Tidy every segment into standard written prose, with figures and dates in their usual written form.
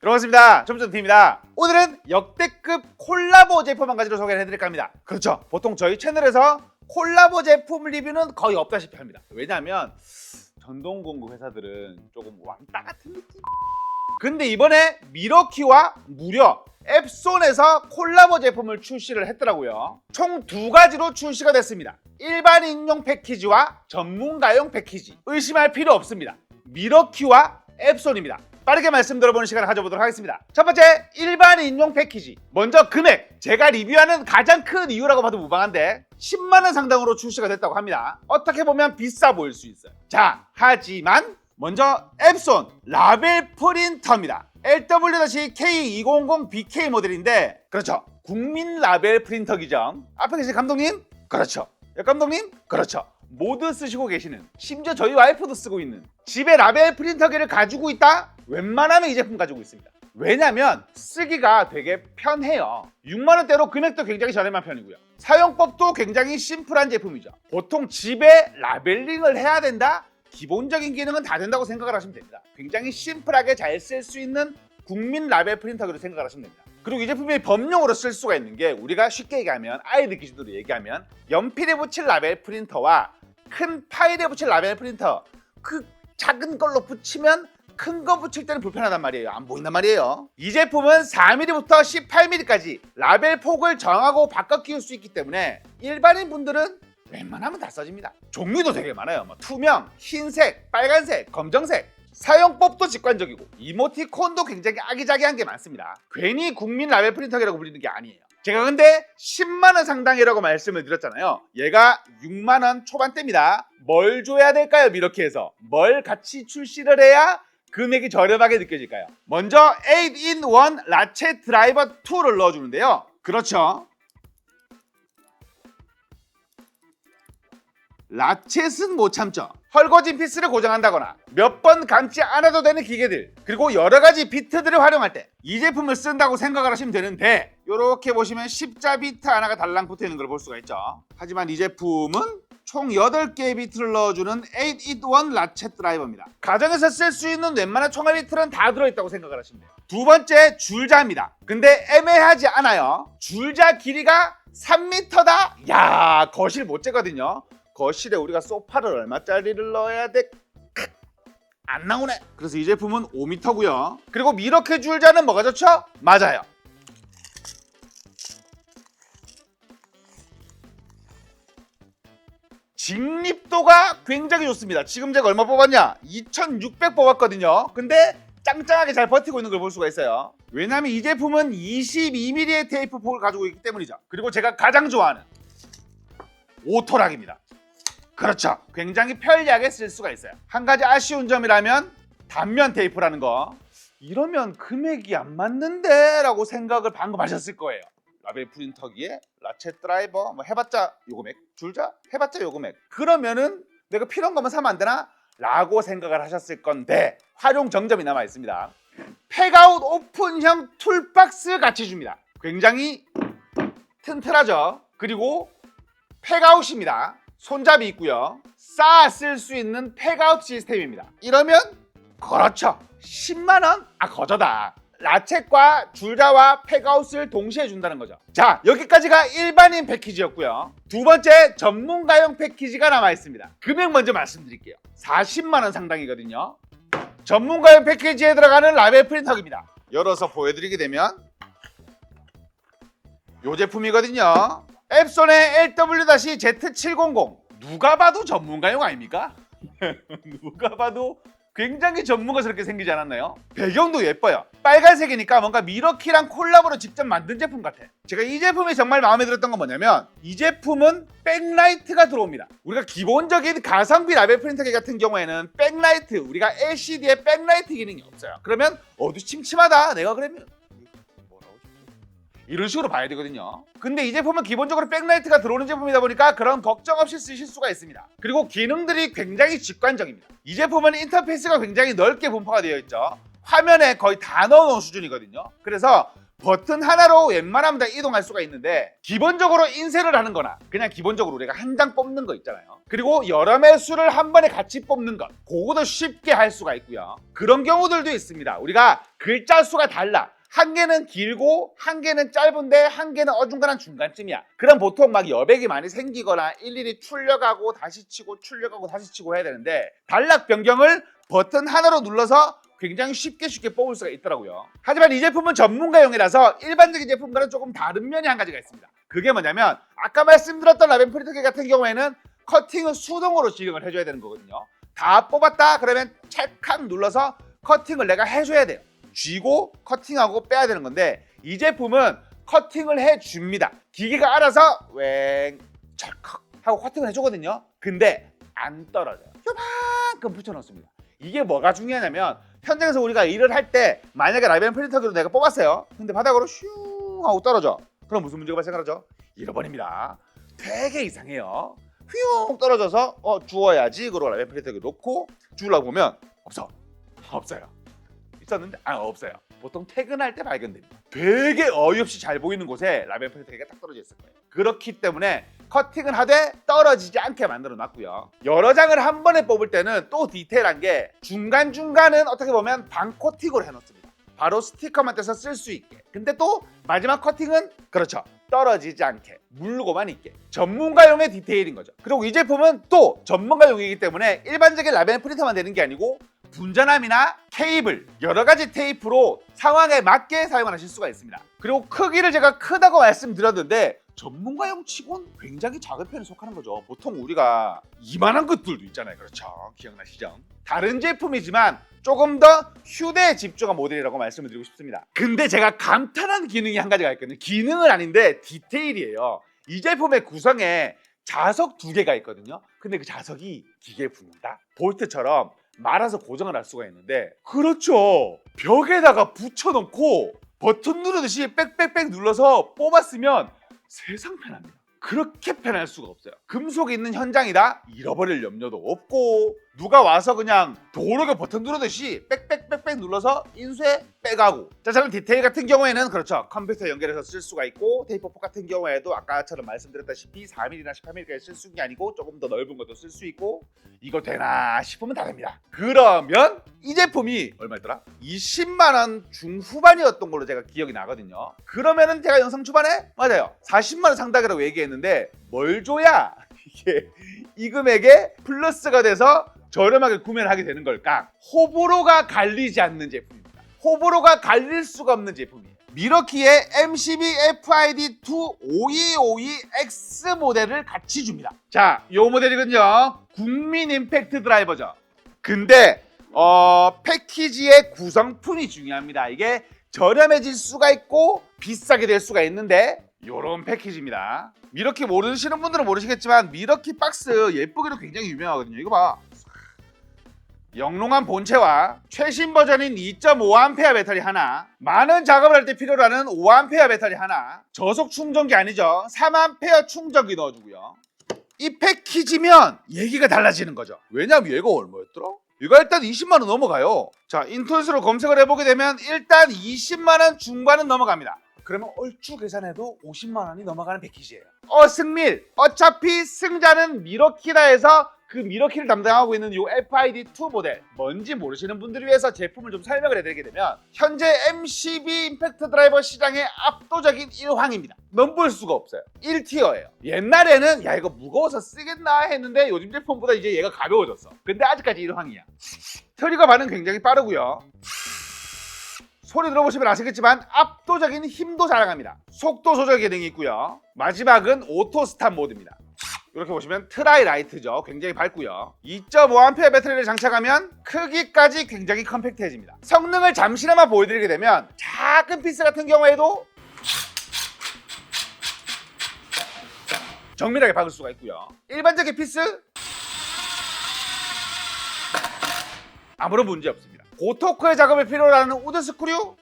반갑습니다. 점점팀입니다. 오늘은 역대급 콜라보 제품 한 가지를 소개를 해드릴까 합니다. 그렇죠. 보통 저희 채널에서 콜라보 제품 리뷰는 거의 없다시피 합니다. 왜냐하면 전동공구 회사들은 조금 왕따 같은 느낌. 근데 이번에 미러키와 무려 앱손에서 콜라보 제품을 출시를 했더라고요. 총 두 가지로 출시가 됐습니다. 일반인용 패키지와 전문가용 패키지. 의심할 필요 없습니다. 미러키와 앱손입니다. 빠르게 말씀 들어보는 시간을 가져보도록 하겠습니다. 첫 번째, 일반인용 패키지. 먼저 금액, 제가 리뷰하는 가장 큰 이유라고 봐도 무방한데 10만 원 상당으로 출시가 됐다고 합니다. 어떻게 보면 비싸 보일 수 있어요. 자, 하지만 먼저 앱손 라벨 프린터입니다. LW-K200BK 모델인데, 그렇죠, 국민 라벨 프린터기죠. 앞에 계신 감독님, 그렇죠. 옆 감독님, 그렇죠. 모두 쓰시고 계시는, 심지어 저희 와이프도 쓰고 있는, 집에 라벨 프린터기를 가지고 있다? 웬만하면 이 제품 가지고 있습니다. 왜냐면 쓰기가 되게 편해요. 6만 원대로 금액도 굉장히 저렴한 편이고요. 사용법도 굉장히 심플한 제품이죠. 보통 집에 라벨링을 해야 된다? 기본적인 기능은 다 된다고 생각을 하시면 됩니다. 굉장히 심플하게 잘 쓸 수 있는 국민 라벨 프린터기로 생각을 하시면 됩니다. 그리고 이 제품이 범용으로 쓸 수가 있는 게, 우리가 쉽게 얘기하면, 아이들 기준으로 얘기하면 연필에 붙일 라벨 프린터와 큰 파일에 붙일 라벨 프린터, 그 작은 걸로 붙이면 큰 거 붙일 때는 불편하단 말이에요. 안 보인단 말이에요. 이 제품은 4mm부터 18mm까지 라벨 폭을 정하고 바꿔 끼울 수 있기 때문에 일반인 분들은 웬만하면 다 써집니다. 종류도 되게 많아요. 투명, 흰색, 빨간색, 검정색. 사용법도 직관적이고 이모티콘도 굉장히 아기자기한 게 많습니다. 괜히 국민 라벨 프린터기라고 불리는 게 아니에요. 제가 근데 10만 원 상당이라고 말씀을 드렸잖아요. 얘가 6만 원 초반대입니다. 뭘 줘야 될까요? 이렇게 해서 뭘 같이 출시를 해야 금액이 저렴하게 느껴질까요? 먼저 8-in-1 라체 드라이버 2를 넣어주는데요. 그렇죠. 라쳇은 못 참죠. 헐거진 피스를 고정한다거나 몇 번 감지 않아도 되는 기계들, 그리고 여러가지 비트들을 활용할 때 이 제품을 쓴다고 생각을 하시면 되는데, 이렇게 보시면 십자 비트 하나가 달랑 붙어있는 걸 볼 수가 있죠. 하지만 이 제품은 총 8개의 비트를 넣어주는 8-in-1 라쳇 드라이버입니다. 가정에서 쓸 수 있는 웬만한 총알 비트는 다 들어있다고 생각을 하시면 돼요. 두 번째, 줄자입니다. 근데 애매하지 않아요. 줄자 길이가 3m다? 야, 거실 못 재거든요. 거실에 우리가 소파를 얼마짜리를 넣어야 돼? 안 나오네. 그래서 이 제품은 5m고요. 그리고 미러키 줄자는 뭐가 좋죠? 맞아요. 직립도가 굉장히 좋습니다. 지금 제가 얼마 뽑았냐? 2600 뽑았거든요. 근데 짱짱하게 잘 버티고 있는 걸 볼 수가 있어요. 왜냐하면 이 제품은 22mm의 테이프 폭을 가지고 있기 때문이죠. 그리고 제가 가장 좋아하는 오토락입니다. 그렇죠. 굉장히 편리하게 쓸 수가 있어요. 한 가지 아쉬운 점이라면 단면 테이프라는 거. 이러면 금액이 안 맞는데 라고 생각을 방금 하셨을 거예요. 라벨 프린터기에 라쳇 드라이버 해봤자 요 금액, 줄자 해봤자 요 금액. 그러면은 내가 필요한 것만 사면 안 되나? 라고 생각을 하셨을 건데, 활용 정점이 남아 있습니다. 팩아웃 오픈형 툴박스 같이 줍니다. 굉장히 튼튼하죠. 그리고 팩아웃입니다. 손잡이 있고요. 쌓아 쓸 수 있는 팩아웃 시스템입니다. 이러면 그렇죠, 10만 원? 거저다. 라쳇과 줄자와 팩아웃을 동시에 준다는 거죠. 자, 여기까지가 일반인 패키지였고요. 두 번째, 전문가용 패키지가 남아 있습니다. 금액 먼저 말씀드릴게요. 40만 원 상당이거든요. 전문가용 패키지에 들어가는 라벨 프린터기입니다. 열어서 보여드리게 되면 이 제품이거든요. 앱손의 LW-Z700. 누가 봐도 전문가용 아닙니까? 누가 봐도 굉장히 전문가스럽게 생기지 않았나요? 배경도 예뻐요. 빨간색이니까 뭔가 미러키랑 콜라보로 직접 만든 제품 같아. 제가 이 제품이 정말 마음에 들었던 건 뭐냐면, 이 제품은 백라이트가 들어옵니다. 우리가 기본적인 가성비 라벨 프린터기 같은 경우에는 백라이트, 우리가 LCD에 백라이트 기능이 없어요. 그러면 어두침침하다, 내가 그러면 이런 식으로 봐야 되거든요. 근데 이 제품은 기본적으로 백라이트가 들어오는 제품이다 보니까 그런 걱정 없이 쓰실 수가 있습니다. 그리고 기능들이 굉장히 직관적입니다. 이 제품은 인터페이스가 굉장히 넓게 분포가 되어 있죠. 화면에 거의 다 넣어놓은 수준이거든요. 그래서 버튼 하나로 웬만하면 다 이동할 수가 있는데 기본적으로 인쇄를 하는 거나 그냥 기본적으로 우리가 한 장 뽑는 거 있잖아요. 그리고 여러 매수를 한 번에 같이 뽑는 것, 그거도 쉽게 할 수가 있고요. 그런 경우들도 있습니다. 우리가 글자 수가 달라. 한 개는 길고 한 개는 짧은데 한 개는 어중간한 중간쯤이야. 그럼 보통 막 여백이 많이 생기거나 일일이 출력하고 다시 치고 출력하고 다시 치고 해야 되는데 단락 변경을 버튼 하나로 눌러서 굉장히 쉽게 뽑을 수가 있더라고요. 하지만 이 제품은 전문가용이라서 일반적인 제품과는 조금 다른 면이 한 가지가 있습니다. 그게 뭐냐면 아까 말씀드렸던 라벤 프린터기 같은 경우에는 커팅을 수동으로 진행을 해줘야 되는 거거든요. 다 뽑았다 그러면 찰칵 눌러서 커팅을 내가 해줘야 돼요. 쥐고 커팅하고 빼야 되는 건데 이 제품은 커팅을 해줍니다. 기계가 알아서 웽 찰칵 하고 커팅을 해주거든요. 근데 안 떨어져요. 요만큼 붙여놓습니다. 이게 뭐가 중요하냐면 현장에서 우리가 일을 할 때 만약에 라벤 프린터기로 내가 뽑았어요. 근데 바닥으로 슝 하고 떨어져. 그럼 무슨 문제가 발생하죠? 잃어버립니다. 되게 이상해요. 휘용 떨어져서 주워야지. 그러고 라벤 프린터기 놓고 주우려고 보면 없어요. 있었는데 없어요. 보통 퇴근할 때 발견됩니다. 되게 어이없이 잘 보이는 곳에 라벤 프린터기가 딱 떨어져 있을 거예요. 그렇기 때문에 커팅을 하되 떨어지지 않게 만들어 놨고요. 여러 장을 한 번에 뽑을 때는 또 디테일한 게 중간중간은 어떻게 보면 반코팅으로 해놓습니다. 바로 스티커만 떼서 쓸 수 있게. 근데 또 마지막 커팅은 그렇죠. 떨어지지 않게 물고만 있게. 전문가용의 디테일인 거죠. 그리고 이 제품은 또 전문가용이기 때문에 일반적인 라벤 프린터만 되는 게 아니고 분전함이나 케이블, 여러 가지 테이프로 상황에 맞게 사용을 하실 수가 있습니다. 그리고 크기를 제가 크다고 말씀드렸는데 전문가용 치곤 굉장히 작은 편에 속하는 거죠. 보통 우리가 이만한 것들도 있잖아요. 그렇죠? 기억나시죠? 다른 제품이지만 조금 더 휴대에 집중한 모델이라고 말씀을 드리고 싶습니다. 근데 제가 감탄한 기능이 한 가지가 있거든요. 기능은 아닌데 디테일이에요. 이 제품의 구성에 자석 2개가 있거든요. 근데 그 자석이 기계에 붙는다? 볼트처럼 말아서 고정을 할 수가 있는데 그렇죠. 벽에다가 붙여놓고 버튼 누르듯이 빽빽빽 눌러서 뽑았으면 세상 편합니다. 그렇게 편할 수가 없어요. 금속이 있는 현장이다? 잃어버릴 염려도 없고 누가 와서 그냥 도로게 버튼 누르듯이 빽빽빽빽 눌러서 인쇄 빼가고. 자, 저런 디테일 같은 경우에는 그렇죠. 컴퓨터 연결해서 쓸 수가 있고 테이프폭 같은 경우에도 아까처럼 말씀드렸다시피 4mm나 18mm까지 쓸 수 있는 게 아니고 조금 더 넓은 것도 쓸 수 있고 이거 되나 싶으면 다 됩니다. 그러면 이 제품이 얼마였더라? 20만 원 중후반이었던 걸로 제가 기억이 나거든요. 그러면은 제가 영상 초반에 맞아요. 40만 원 상당이라고 얘기했는데 뭘 줘야 이게 이 금액에 플러스가 돼서 저렴하게 구매를 하게 되는 걸까? 호불호가 갈리지 않는 제품입니다. 호불호가 갈릴 수가 없는 제품이에요. 미러키의 MCB FID2 5252X 모델을 같이 줍니다. 자, 이 모델이군요. 국민 임팩트 드라이버죠. 근데 패키지의 구성품이 중요합니다. 이게 저렴해질 수가 있고 비싸게 될 수가 있는데 요런 패키지입니다. 미러키 모르시는 분들은 모르시겠지만 미러키 박스 예쁘기로 굉장히 유명하거든요. 이거 봐. 영롱한 본체와 최신 버전인 2.5A 배터리 하나, 많은 작업을 할 때 필요로 하는 5A 배터리 하나, 저속 충전기 아니죠. 3A 충전기 넣어주고요. 이 패키지면 얘기가 달라지는 거죠. 왜냐면 얘가 얼마였더라? 이거 일단 20만 원 넘어가요. 자, 인터넷으로 검색을 해보게 되면 일단 20만 원 중반은 넘어갑니다. 그러면 얼추 계산해도 50만 원이 넘어가는 패키지예요. 승밀! 어차피 승자는 미러키다 해서 그 미러키를 담당하고 있는 이 FID2 모델, 뭔지 모르시는 분들을 위해서 제품을 좀 설명을 해드리게 되면 현재 MCB 임팩트 드라이버 시장의 압도적인 1황입니다. 넘볼 수가 없어요. 1티어예요. 옛날에는 야 이거 무거워서 쓰겠나 했는데 요즘 제품보다 이제 얘가 가벼워졌어. 근데 아직까지 1황이야. 트리거 반응 굉장히 빠르고요. 소리 들어보시면 아시겠지만 압도적인 힘도 자랑합니다. 속도 조절 기능이 있고요. 마지막은 오토 스탑 모드입니다. 이렇게 보시면 트라이 라이트죠. 굉장히 밝고요. 2.5A 배터리를 장착하면 크기까지 굉장히 컴팩트해집니다. 성능을 잠시나마 보여드리게 되면 작은 피스 같은 경우에도 정밀하게 박을 수가 있고요. 일반적인 피스 아무런 문제 없습니다. 고토크의 작업을 필요로 하는 우드 스크류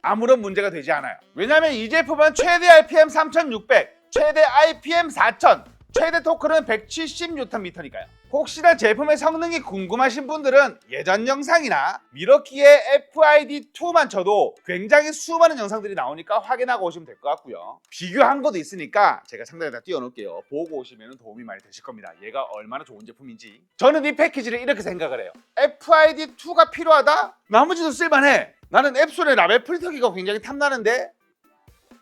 아무런 문제가 되지 않아요. 왜냐하면 이 제품은 최대 RPM 3600, 최대 IPM 4000, 최대 토크는 170Nm니까요. 혹시나 제품의 성능이 궁금하신 분들은 예전 영상이나 미러키의 FID2만 쳐도 굉장히 수많은 영상들이 나오니까 확인하고 오시면 될 것 같고요. 비교한 것도 있으니까 제가 상단에다 띄워놓을게요. 보고 오시면 도움이 많이 되실 겁니다. 얘가 얼마나 좋은 제품인지. 저는 이 패키지를 이렇게 생각을 해요. FID2가 필요하다? 나머지도 쓸만해. 나는 앱손의 라벨 프린터기가 굉장히 탐나는데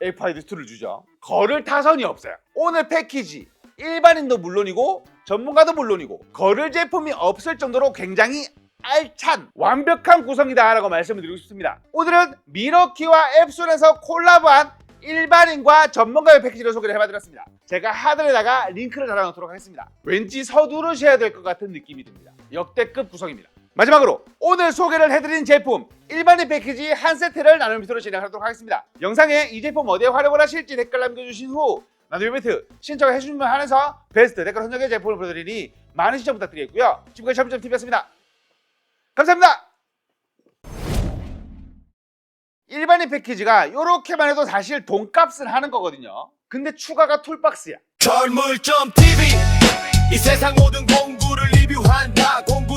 FID2를 주죠. 거를 타선이 없어요. 오늘 패키지 일반인도 물론이고 전문가도 물론이고 거를 제품이 없을 정도로 굉장히 알찬 완벽한 구성이다 라고 말씀을 드리고 싶습니다. 오늘은 미러키와 앱손에서 콜라보한 일반인과 전문가의 패키지를 소개를 해봐드렸습니다. 제가 하단에다가 링크를 달아놓도록 하겠습니다. 왠지 서두르셔야 될 것 같은 느낌이 듭니다. 역대급 구성입니다. 마지막으로 오늘 소개를 해드린 제품 일반인 패키지 한 세트를 나눔 비트로 진행하도록 하겠습니다. 영상에 이 제품 어디에 활용을 하실지 댓글 남겨주신 후 나눔 이벤트 신청해 주시면 한해서 베스트 댓글 선정의 제품을 보여드리니 많은 시청 부탁드리겠고요. 지금까지 샤브점TV였습니다. 감사합니다. 일반인 패키지가 이렇게만 해도 사실 돈값을 하는 거거든요. 근데 추가가 툴박스야. 철물점 TV 이 세상 모든 공구를 리뷰한다. 공구